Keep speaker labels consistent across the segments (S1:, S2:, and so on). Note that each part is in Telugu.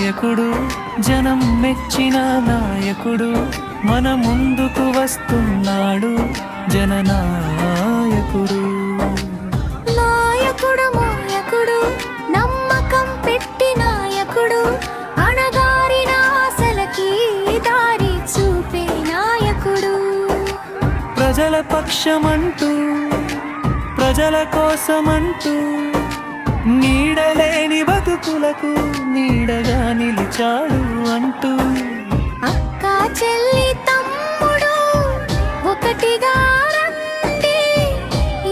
S1: నాయకుడు జనం మెచ్చిన నాయకుడు మన ముందుకు వస్తున్నాడు జననాయకుడు.
S2: నాయకుడు నాయకుడు నమ్మకం పెట్టి నాయకుడు అణగారిన ఆశలకి దారి చూపే నాయకుడు.
S1: ప్రజల పక్షమంటూ ప్రజల కోసమంటూ నీడలేని బతుకులకు నీడగా నిలిచాడు అంటూ.
S2: అక్క చెల్లి తమ్ముడు ఒకటిగా రండి,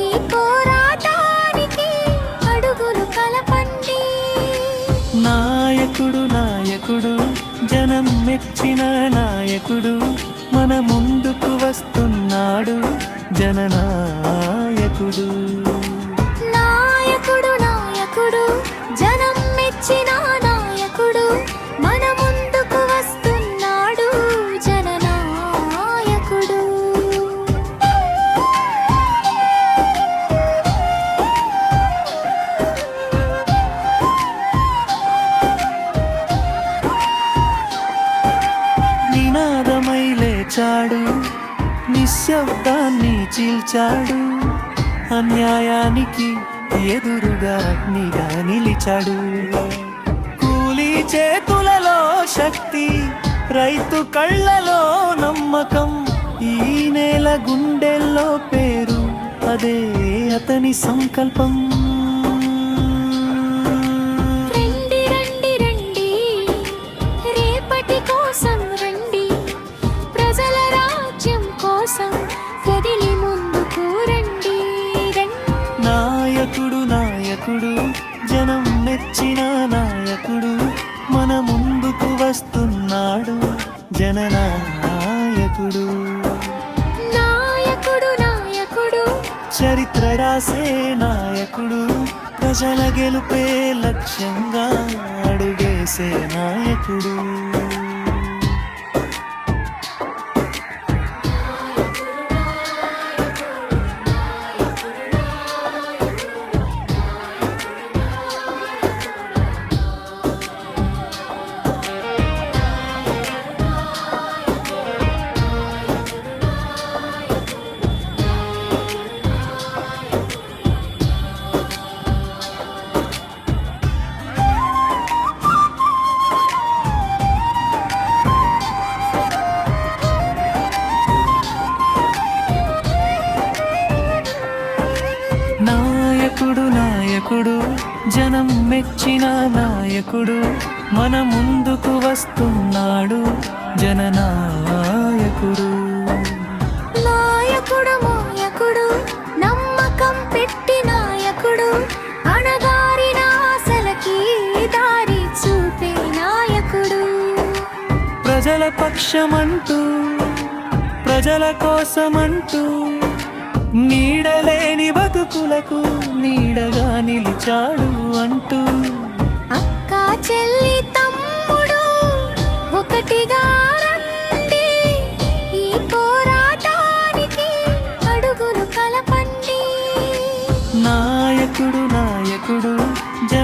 S2: ఈ పోరాటానికి అడుగులు కలపండి.
S1: నాయకుడు నాయకుడు జనం మెచ్చిన నాయకుడు మన ముందుకు వస్తున్నాడు జననాయకుడు.
S2: నాయకుడు నాయకుడు జనం మెచ్చిన నాయకుడు మన ముందుకు వస్తున్నాడు జననాయకుడు.
S1: నినాదమై లేచాడు, నిశ్శబ్దాన్ని చీల్చాడు, అన్యాయానికి ఎదురుగా అగ్నిగా నిలిచాడు. కూలీ చేతులలో శక్తి, రైతు కళ్ళలో నమ్మకం, ఈ నేల గుండెల్లో పేరు, అదే అతని సంకల్పం.
S2: రండి రండి రండి, రేపటి కోసం రండి, ప్రజల రాజ్యం కోసం కదిలి ముందుకు రండి.
S1: నాయకుడు నాయకుడు జనం మెచ్చిన నాయకుడు మన ముందుకు వస్తున్నాడు జననాయకుడు.
S2: నాయకుడు నాయకుడు
S1: చరిత్ర రాసే నాయకుడు, ప్రజల గెలుపే లక్ష్యంగా అడుగేసే నాయకుడు. నాయకుడు నాయకుడు జనం మెచ్చిన నాయకుడు మన ముందుకు వస్తున్నాడు జననాయకుడు.
S2: నాయకుడు నాయకుడు నమ్మకం పెట్టి నాయకుడు అణగారిన ఆశలకి దారి చూపే నాయకుడు.
S1: ప్రజల పక్షమంటూ ప్రజల కోసమంటూ నీడలేని బతుకులకు నీడగా నిలిచాడు అంటూ.
S2: అక్క చెల్లి తమ్ముడు ఒకటిగా రండి, ఈ పోరాటానికి అడుగులు కలపండి.
S1: నాయకుడు నాయకుడు